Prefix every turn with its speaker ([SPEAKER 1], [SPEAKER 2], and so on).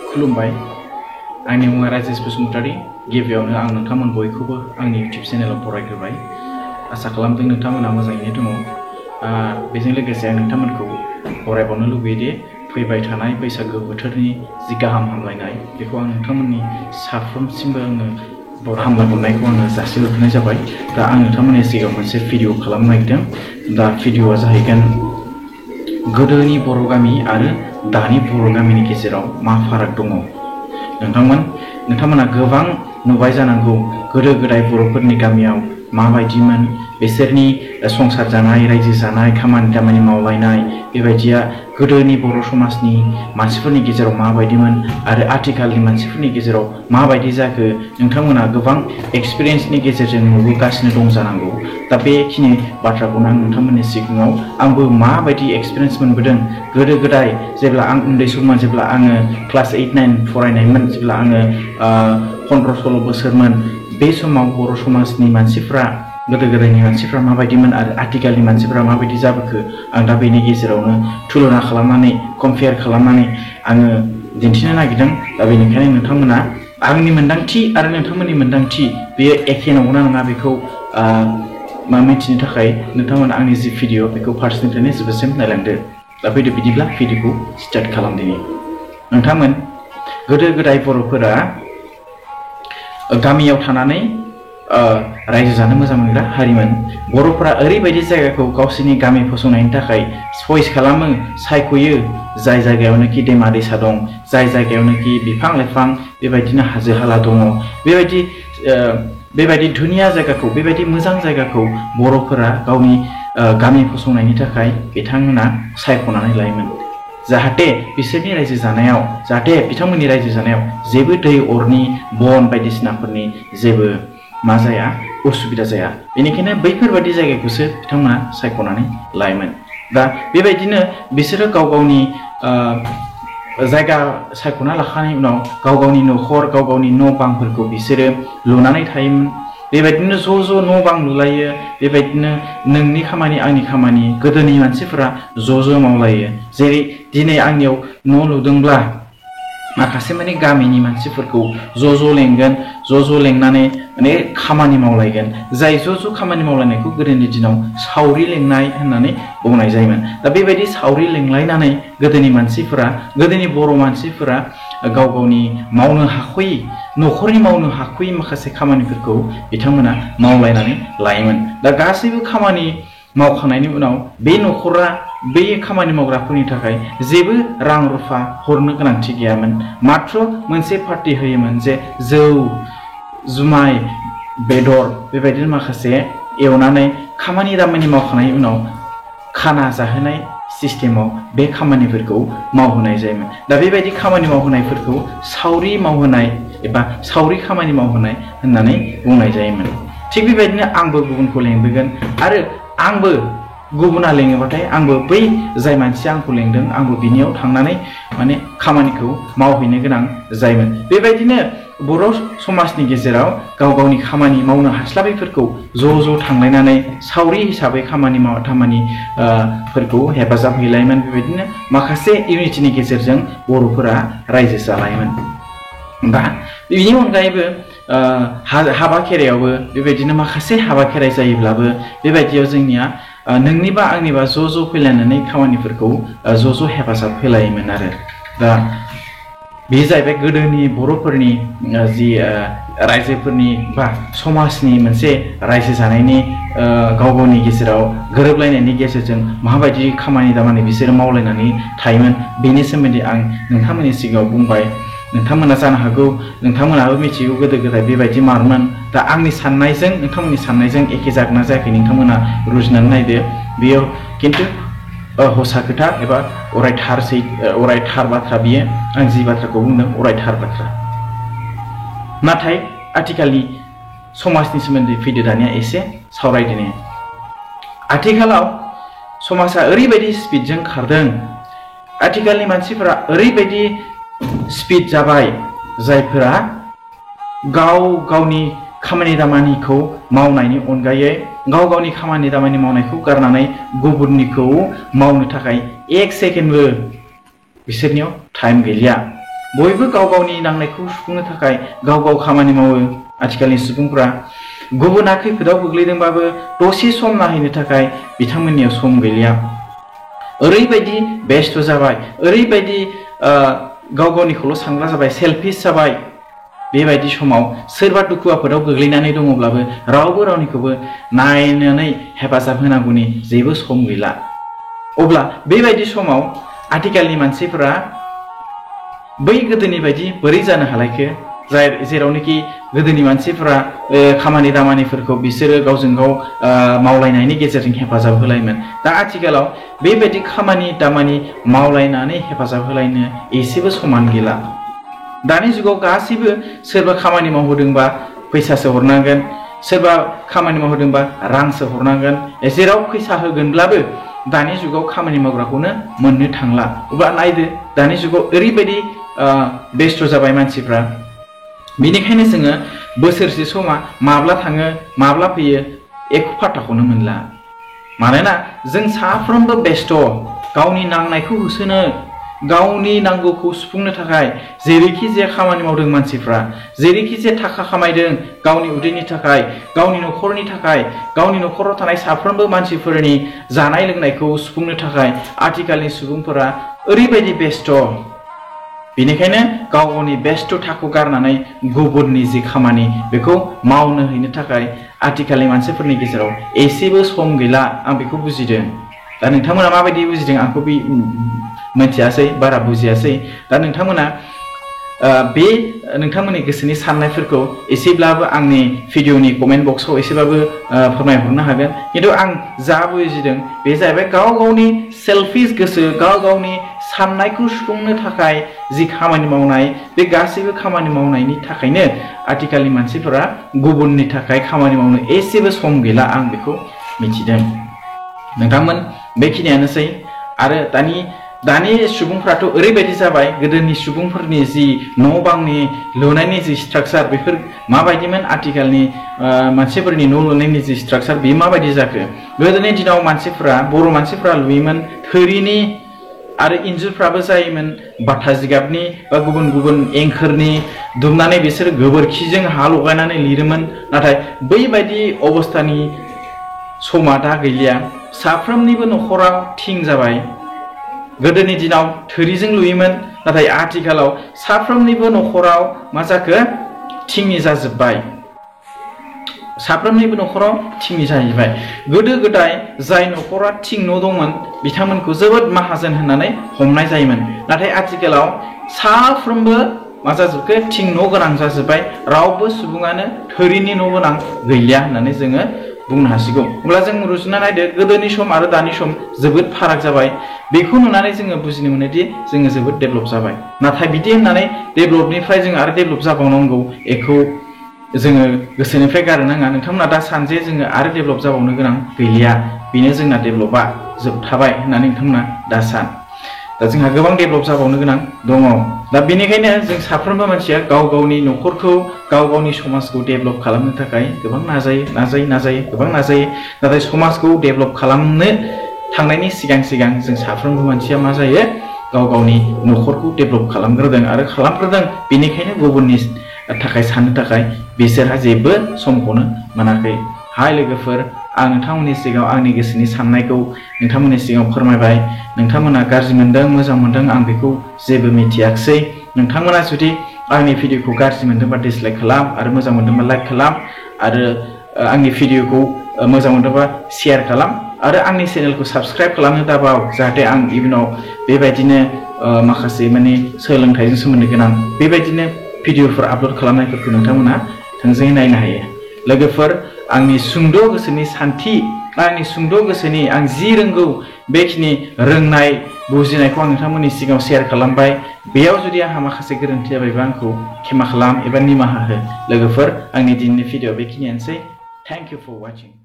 [SPEAKER 1] खुलुमबाय आंनि मुङा राजेश बसुमतारी गिबियावनो आं नोंथांमोन बयखौबो आंनि YouTube चेनेलाव बरायग्रोबाय आसा खालामदों नोंथांमोना मोजाङैनो दङ बेजों लोगोसे आं नोंथांमोनखौ बरायबावनो लुबैयो फैबाय थानाय बैसागो बोथोरनि जि गाहाम हामलायनाय बेखौ आं नोंथांमोननि साफ्रोमसिमबो आङो हामलायहरनायखौ आङो जासिहरनाय जाबाय दा आं नोंथांमोननि सिगाङाव मोनसे भिडिअ खालामनो नागिरदों दा भिडिअआ जाहैगोन गोदोनि बर' गामि आरो दानि बर' गामिनि गेजेराव मा फाराग दङ नोंथांमोना गोबां नुबाय जानांगौ गोदो गोदाय बर'फोरनि गामियाव माबायदिमोन बिसोरनि संसार जानाय रायजो जानाय खामानि दामानि मावलायनाय बेबायदिया गोदोनि बर' समाजनि मानसिफोरनि गेजेराव माबायदिमोन आरो आथिखालनि मानसिफोरनि गेजेराव माबायदि जाखो नोंथांमोना गोबां एक्सपिरियेन्सनि गेजेरजों नुबोगासिनो दं जानांगौ दा बेखिनि बाथ्राखौनो आं नोंथांमोननि सिगाङाव आंबो माबायदि एक्सपिरियेन्स मोनबोदों गोदो गोदाय जेब्ला आं उन्दै सममोन जेब्ला आङो क्लास 8-9 फरायनायमोन जेब्ला आङो 15-16 बोसोरमोन बे समाव बर' समाजनि मानसिफ्रा गोदो गोदायनि मानसिफ्रा माबायदिमोन आरो आथिखालनि मानसिफ्रा माबायदि जाबोखो आं दा बेनि गेजेरावनो तुलना खालामनानै कम्पेयार खालामनानै आङो दिन्थिनो नागिरदों दा बेनिखायनो नोंथांमोना आंनि मोन्दांथि आरो नोंथांमोननि मोन्दांथि बेयो एखे नंगौना नङा बेखौ मिथिनो थाखाय नोंथांमोना आंनि जि भिडिअ बेखौ फार्स्टनिफ्रायनो जोबजासिम नायलांदो दा फैदो बिदिब्ला भिडिअखौ स्टार्ट खालामदिनि नोंथांमोन गोदो गोदाय बर'फोरा गामियाव थानानै रायजो जानो मोजां मोनग्रा हारिमोन बर'फोरा ओरैबायदि जायगाखौ गावसोरनि गामि फसंनायनि थाखाय चइस खालामो सायख'यो जाय जायगायावनोखि दैमा दैसा दं जाय जायगायावनोखि बिफां लाइफां बेबायदिनो हाजो हाला दङ बेबायदि धुनिया जायगाखौ बेबायदि मोजां जायगाखौ बर'फोरा गावनि गामि फसंनायनि थाखाय बिथांमोना सायख'नानै लायोमोन जाहाथे बिसोरनि रायजो जानायाव बिथांमोननि रायजो जानायाव जेबो दै अरनि बन बायदिसिनाफोरनि जेबो मा जाया उसुबिदा जाया बेनिखायनो बैफोरबायदि जायगाखौसो बिथांमोना सायख'नानै लायोमोन दा बेबायदिनो बिसोरो गाव गावनि जायगा सायख'ना लाखांनायनि उनाव गाव गावनि न'खर गाव गावनि न' बांफोरखौ बिसोरो लुनानै थायोमोन बेबायदिनो ज' न' बां लुलायो बेबायदिनो नोंनि खामानि आंनि खामानि गोदोनि मानसिफोरा ज' मावलायो जेरै दिनै आंनियाव न' लुदोंब्ला माखासे माने गामिनि मानसिफोरखौ ज' लेंगोन ज' लेंनानै माने खामानि मावलायगोन जाय ज' खामानि मावलायनायखौ गोदोनि दिनाव सावरि लेंनाय होननानै बुंनाय जायोमोन दा बेबायदि सावरि लेंलायनानै गोदोनि बर' मानसिफोरा गाव गावनि मावनो हाख'यै न'खरनि मावनो हाख'यै माखासे खामानिफोरखौ बिथांमोना मावलायनानै लायोमोन दा गासैबो खामानि मावखांनायनि उनाव बे न'खरा बे खामानि मावग्राफोरनि थाखाय जेबो रां रुफा हरनो गोनांथि गैयामोन मात्र मोनसे पार्टि होयोमोन जे जौ जुमाय बेदर बेबायदिनो माखासे एवनानै खामानि दामानि मावखांनायनि उनाव खाना जाहोनाय सिस्टेमाव बे खामानिफोरखौ मावहोनाय जायोमोन दा बेबायदि खामानि मावहोनायफोरखौ सावरि मावहोनाय एबा सावरि खामानि मावहोनाय होननानै बुंनाय जायोमोन थिग बेबायदिनो आंबो गुबुनखौ लेंबोगोन आरो आंबो गुबुना लेङोबाथाय आंबो बै जाय मानसिया आंखौ लेंदों आंबो बिनियाव थांनानै माने खामानिखौ मावहैनो गोनां जायोमोन बेबायदिनो बर' समाजनि गेजेराव गाव गावनि खामानि मावनो हास्लाबैफोरखौ ज' थांलायनानै सावरि हिसाबै खामानिफोरखौ हेफाजाब हैलायोमोन बेबायदिनो माखासे इउनिटिनि गेजेरजों बर'फोरा रायजो जालायोमोन दा बेनि अनगायैबो हाबा खेराइयावबो बेबायदिनो माखासे हाबा खेराइ जायोब्लाबो बेबायदियाव जोंनिया नोंनिबा आंनिबा ज' फैलायनानै खामानिफोरखौ ज' हेफाजाब होलायोमोन आरो दा बे जाहैबाय गोदोनि बर'फोरनि जि रायजोफोरनि बा समाजनि मोनसे रायजो जानायनि गाव गावनि गेजेराव गोरोबलायनायनि गेजेरजों माबायदि खामानि दामानि बिसोरो मावलायनानै थायोमोन बेनि सोमोन्दै आं नोंथांमोननि सिगाङाव बुंबाय नोंथांमोना जानो हागौ नोंथांमोनाबो मिथिगौ गोदो गोदाय बेबायदि मारमोन दा आंनि साननायजों नोंथांमोननि साननायजों एखे जागोन ना जायाखै नोंथांमोना रुजुनानै नायदो बेयो खिन्थु हसा खोथा एबा अरायथार बाथ्रा बियो आं जि बाथ्राखौ बुंदों अरायथार बाथ्रा नाथाय आथिखालनि समाजनि सोमोन्दै फैदो दानिया एसे सावरायदिनि आथिखालाव समाजा ओरैबायदि स्पिडजों खारदों आथिखालनि मानसिफोरा ओरैबायदि स्पिड जाबाय जायफोरा गाव गावनि खामानि दामानिखौ मावनायनि अनगायै गाव गावनि खामानि दामानि मावनायखौ गारनानै गुबुननिखौ मावनो थाखाय एक सेकेन्डबो बिसोरनियाव टाइम गैलिया बयबो गाव गावनि नांनायखौ सुफुंनो थाखाय गाव गाव खामानि मावो आथिखालनि सुबुंफोरा गुबुना खैफोदाव गोग्लैदोंबाबो दसे सम नायहैनो थाखाय बिथांमोननियाव सम गैलिया ओरैबायदि बेस्थ जाबाय ओरैबायदि गाव गावनिखौल' सानग्रा जाबाय सेल्फिश जाबाय बेबायदि समाव सोरबा दुखु आफोदाव गोग्लैनानै दङब्लाबो रावबो रावनिखौबो नायनानै हेफाजाब होनांगौनि जेबो सम गैला अब्ला बेबायदि समाव आथिखालनि मानसिफोरा बै गोदोनि बायदि बोरै जानो हालायखो जेरावनोखि गोदोनि मानसिफोरा खामानि दामानिफोरखौ बिसोरो गावजों गाव मावलायनायनि गेजेरजों हेफाजाब होलायोमोन दा आथिखालाव बेबायदि खामानि दामानि मावलायनानै हेफाजाब होलायनो एसेबो समान गैला दानि जुगाव गासैबो सोरबा खामानि मावहोदोंबा फैसासो हरनांगोन सोरबा खामानि मावहोदोंबा रांसो हरनांगोन जेराव फैसा होगोनब्लाबो दानि जुगाव खामानि मावग्राखौनो मोननो थांला अब्ला नायदो दानि जुगाव ओरैबायदि बेस्थ जाबाय मानसिफ्रा बेनिखायनो जोङो बोसोरसे समा माब्ला थाङो माब्ला फैयो एख फात्ताखौनो मोनला मानोना जों साफ्रोमबो बेस्थ गावनि नांनायखौ होसोनो गावनि नांगौखौ सुफुंनो थाखाय जेरैखि जाया खामानि मावदों मानसिफ्रा जेरैखि जाया थाखा खामायदों गावनि उदैनि थाखाय गावनि न'खरनि थाखाय गावनि न'खराव थानाय साफ्रोमबो मानसिफोरनि जानाय लोंनायखौ सुफुंनो थाखाय आथिखालनि सुबुंफोरा ओरैबायदि बेस्थ बेनिखायनो गाव गावनि बेस्थ'थाखौ गारनानै गुबुननि जि खामानि बेखौ मावनो हैनो थाखाय आथिखालनि मानसिफोरनि गेजेराव एसेबो सम गैला आं बेखौ बुजिदों दा नोंथांमोना माबायदि बुजिदों आंखौ मिथियासै बारा बुजियासै दा नोंथांमोना बे नोंथांमोननि गोसोनि साननायफोरखौ एसेब्लाबो आंनि भिडिअनि कमेन्ट बक्सआव एसेबाबो फोरमायहरनो हागोन किन्तु आं जा बुजिदों बे जाहैबाय गाव गावनि सेल्फिश गोसो गाव गावनि साननायखौ सुफुंनो थाखाय जि खामानि मावनाय बे गासैबो खामानि मावनायनि थाखायनो आथिखालनि मानसिफोरा गुबुननि थाखाय खामानि मावनो एसेबो सम गैला आं बेखौ मिथिदों नोंथांमोन बेखिनियानोसै आरो दानि सुबुंफ्राथ' ओरैबायदि जाबाय गोदोनि सुबुंफोरनि जि न' बांनि लुनायनि जि स्ट्राक्चार बेफोर माबायदिमोन आथिखालनि मानसिफोरनि न' लुनायनि जि स्ट्राक्चार बे माबायदि जाखो गोदोनि दिनाव मानसिफ्रा बर' मानसिफ्रा लुयोमोन थोरिनि आरो इन्जुरफ्राबो जायोमोन बाथा जिगाबनि बा गुबुन गुबुन एंखोरनि दुमनानै बिसोर गोबोरखिजों हा लगायनानै लिरोमोन नाथाय बैबायदि अबस्थानि समा दा गैलिया साफ्रोमनिबो न'खराव थिं जाबाय गोदोनि दिनाव थोरिजों लुयोमोन नाथाय आथिखालाव साफ्रोमनिबो न'खराव मा जाखो थिंनि जाजोब्बाय साफ्रोमनिबो न'खराव थिंनि जाहैबाय गोदो गोदाय जाय न'खरा थिं न' दंमोन बिथांमोनखौ जोबोद माहाजोन होननानै हमनाय जायोमोन नाथाय आथिखालाव साफ्रोमबो मा जाजोबखो थिं न' गोनां जाजोब्बाय रावबो सुबुङानो थोरिनि न' गोनां गैलिया होननानै जोङो बुंनो हासिगौ अब्ला जों रुजुना नायदो गोदोनि सम आरो दानि सम जोबोद फाराग जाबाय बेखौ नुनानै जोङो बुजिनो मोनोदि जोङो जोबोद डेभेलप जाबाय नाथाय बिदि होननानै डेभेलपनिफ्राय जों आरो डेभेलप जाबावनांगौ बेखौ जोङो गोसोनिफ्राय गारनो नाङा नोंथांमोना दा सान जे जोङो आरो डेभेलप जाबावनो गोनां गैलिया बेनो जोंना डेभेलपआ जोबथाबाय होननानै नोंथांमोना दा सान दा जोंहा गोबां डेभेलप जाबावनो गोनां दङ दा बेनिखायनो जों साफ्रोमबो मानसिया गाव गावनि न'खरखौ गाव गावनि समाजखौ डेभेलप खालामनो थाखाय गोबां नाजायो गोबां नाजायो नाथाय समाजखौ डेभेलप खालामनो थांनायनि सिगां जों साफ्रोमबो मानसिया मा जायो गाव गावनि न'खरखौ डेभेलप खालामग्रोदों आरो खालामग्रोदों बेनिखायनो गुबुननि थाखाय साननो थाखाय बिसोरहा जेबो समखौनो मोनाखै हाय लोगोफोर आं नोंथांमोननि सिगाङाव आंनि गोसोनि साननायखौ नोंथांमोननि सिगाङाव फोरमायबाय नोंथांमोना गाज्रि मोनदों मोजां मोनदों आं बेखौ जेबो मिथियाखिसै नोंथांमोना जुदि आंनि भिडिअखौ गाज्रि मोनदोंबा डिसलाइक खालाम आरो मोजां मोनदोंबा लाइक खालाम आरो आंनि भिडिअखौ मोजां मोनदोंबा शेयार खालाम आरो आंनि चेनेलखौ साबस्क्राइब खालामनो दाबाव जाहाथे आं इयुनाव बेबायदिनो माखासे माने सोलोंथाइजों सोमोन्दो गोनां बेबायदिनो भिडिअफोर आपल'ड खालामनायफोरखौ नोंथांमोना थोंजोङै नायनो हायो लोगोफोर आंनि सुंद' गोसोनि सान्थि आंनि सुंद' गोसोनि आं जि रोंगौ बेखिनि रोंनाय बुजिनायखौ आं नोंथांमोननि सिगाङाव शेयार खालामबाय बेयाव जुदि आंहा माखासे गोरोन्थि जाबायबा आंखौ क्षमा खालाम एबा निमाहा हो लोगोफोर आंनि दिनैनि भिडिअ बेखिनियानोसै थेंक इउ फर वाचिं